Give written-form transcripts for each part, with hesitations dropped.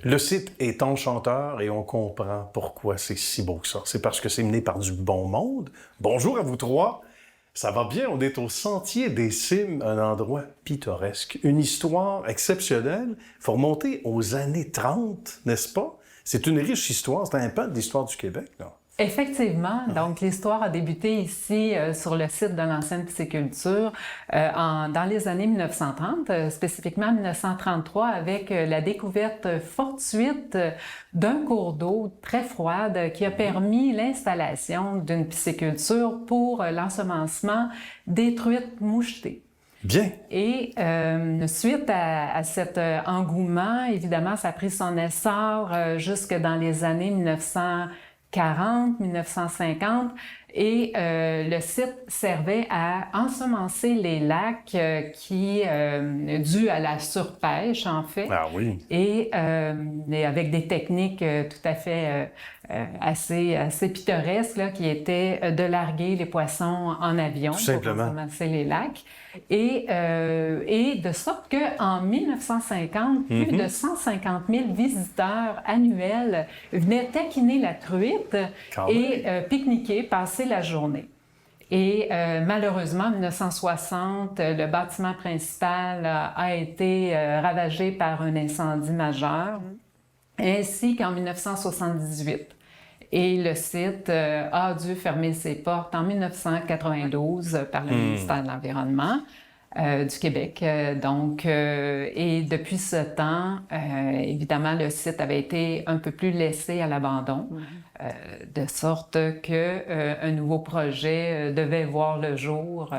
Le site est enchanteur et on comprend pourquoi c'est si beau que ça. C'est parce que c'est mené par du bon monde. Bonjour à vous trois. Ça va bien, on est au Sentier des Cimes, un endroit pittoresque, une histoire exceptionnelle. Il faut remonter aux années 30, n'est-ce pas? C'est une riche histoire, c'est un pan de l'histoire du Québec, là. Effectivement. Donc, l'histoire a débuté ici sur le site de l'ancienne pisciculture dans les années 1930, spécifiquement 1933, avec la découverte fortuite d'un cours d'eau très froide qui a permis l'installation d'une pisciculture pour l'ensemencement des truites mouchetées. Bien. Et suite à cet engouement, évidemment, ça a pris son essor jusque dans les années 1940, 1950, et le site servait à ensemencer les lacs dus à la surpêche, en fait. Ah oui. Et avec des techniques tout à fait assez pittoresques, là, qui étaient de larguer les poissons en avion pour ensemencer les lacs. Et de sorte qu'en 1950, plus de 150 000 visiteurs annuels venaient taquiner la truite et pique-niquer, passer la journée. Et malheureusement, en 1960, le bâtiment principal a été ravagé par un incendie majeur, ainsi qu'en 1978. Et le site a dû fermer ses portes en 1992 par le ministère de l'Environnement du Québec. Et depuis ce temps, évidemment, le site avait été un peu plus laissé à l'abandon, de sorte qu'un nouveau projet devait voir le jour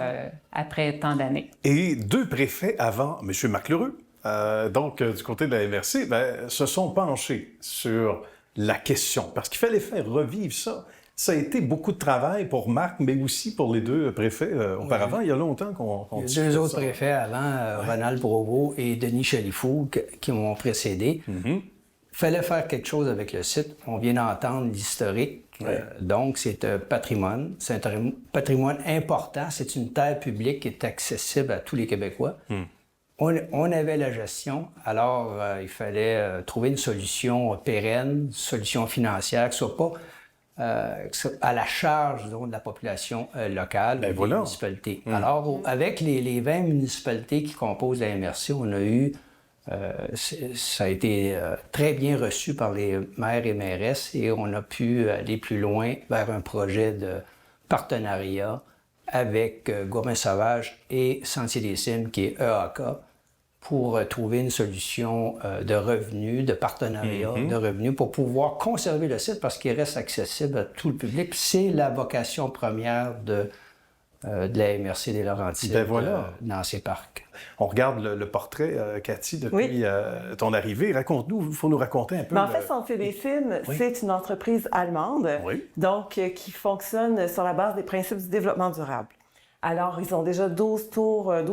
après tant d'années. Et deux préfets avant M. Marc L'Heureux, du côté de la MRC, se sont penchés sur la question, parce qu'il fallait faire revivre ça. Ça a été beaucoup de travail pour Marc, mais aussi pour les deux préfets auparavant. Oui. Il y a longtemps qu'on Il y a deux autres préfets avant, Ronald Provost et Denis Chalifou, qui m'ont précédé. Il fallait faire quelque chose avec le site. On vient d'entendre l'historique. Oui. Donc, c'est un patrimoine. C'est un patrimoine important. C'est une terre publique qui est accessible à tous les Québécois. On avait la gestion, alors il fallait trouver une solution pérenne, une solution financière qui ne soit pas à la charge de la population locale ou des municipalités. Alors, avec les 20 municipalités qui composent la MRC, on a eu, ça a été très bien reçu par les maires et mairesses et on a pu aller plus loin vers un projet de partenariat avec Gourmet Sauvage et Sentier des Cimes, qui est EAK, pour trouver une solution de revenus, de partenariat de revenus, pour pouvoir conserver le site parce qu'il reste accessible à tout le public. C'est la vocation première de la MRC des Laurentides dans ces parcs. On regarde le portrait, Cathy, depuis ton arrivée. Raconte-nous, il faut nous raconter un peu. En fait, Sentier des Cimes, c'est une entreprise allemande, qui fonctionne sur la base des principes du développement durable. Alors, ils ont déjà 12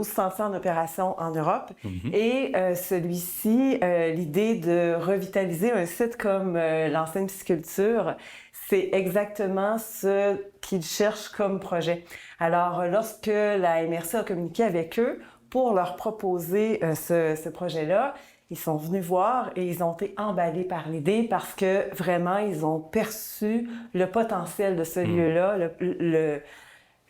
centres en opération en Europe. Et celui-ci, l'idée de revitaliser un site comme l'ancienne pisciculture, c'est exactement ce qu'ils cherchent comme projet. Alors, lorsque la MRC a communiqué avec eux pour leur proposer ce projet-là, ils sont venus voir et ils ont été emballés par l'idée parce que vraiment, ils ont perçu le potentiel de ce lieu-là,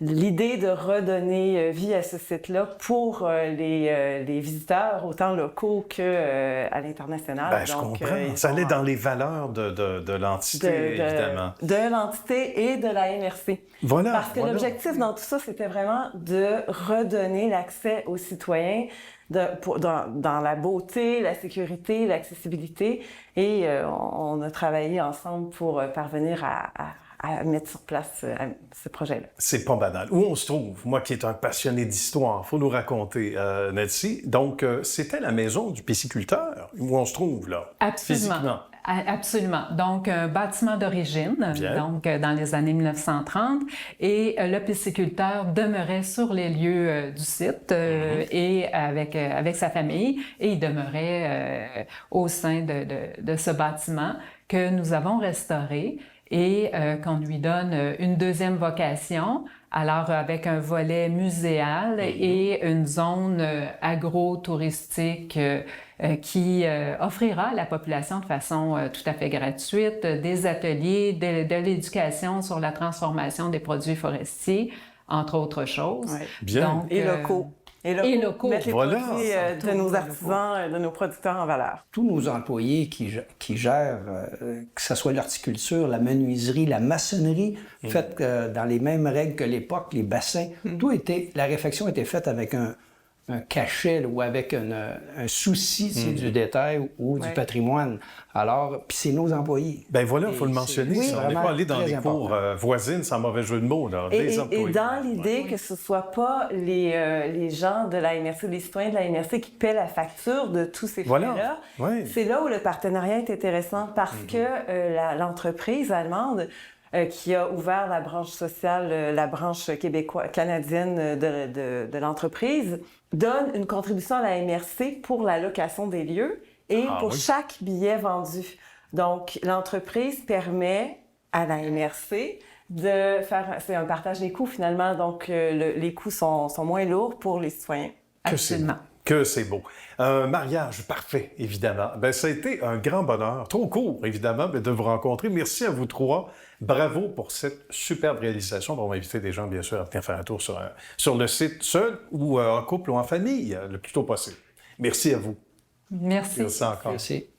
l'idée de redonner vie à ce site-là pour les visiteurs, autant locaux qu'à l'international. Je comprends. Ça allait dans les valeurs de l'entité, évidemment. De l'entité et de la MRC. Voilà. Parce que l'objectif dans tout ça, c'était vraiment de redonner l'accès aux citoyens dans la beauté, la sécurité, l'accessibilité. Et on a travaillé ensemble pour parvenir à mettre sur place ce projet-là. C'est pas banal. Où on se trouve? Moi qui est un passionné d'histoire, faut nous raconter, Nancy. Donc, c'était la maison du pisciculteur où on se trouve, là? Absolument. Physiquement. Absolument. Donc, un bâtiment d'origine, dans les années 1930, et le pisciculteur demeurait sur les lieux du site et avec sa famille, et il demeurait au sein de ce bâtiment que nous avons restauré et qu'on lui donne une deuxième vocation Alors, avec un volet muséal et une zone agro-touristique qui offrira à la population de façon tout à fait gratuite des ateliers, de l'éducation sur la transformation des produits forestiers, entre autres choses. Ouais. Bien. Donc, Et locaux. Et locaux. Mettre les Voilà. produits de nos artisans, de nos producteurs en valeur. Tous nos employés qui gèrent, que ce soit l'horticulture, la menuiserie, la maçonnerie, faites dans les mêmes règles que l'époque, les bassins, la réflexion était faite avec un cachet là, ou avec un souci du détail ou du patrimoine. Alors, puis c'est nos employés. Ben voilà, il faut le mentionner. Oui, Ça. On n'est pas allé dans des cours voisines sans mauvais jeu de mots. Là, les employés. Et dans l'idée que ce ne soit pas les gens de la MRC, les citoyens de la MRC qui paient la facture de tous ces frais-là, c'est là où le partenariat est intéressant parce que l'entreprise allemande qui a ouvert la branche sociale, la branche canadienne de l'entreprise, donne une contribution à la MRC pour la location des lieux et pour chaque billet vendu. Donc, l'entreprise permet à la MRC de faire... C'est un partage des coûts, finalement. Donc, les coûts sont moins lourds pour les citoyens. Absolument. Que c'est beau. Un mariage parfait, évidemment. Ben, ça a été un grand bonheur, trop court, évidemment, mais de vous rencontrer. Merci à vous trois. Bravo pour cette superbe réalisation. On va inviter des gens, bien sûr, à venir faire un tour sur le site, seul ou en couple ou en famille, le plus tôt possible. Merci à vous. Merci. Merci encore. Merci.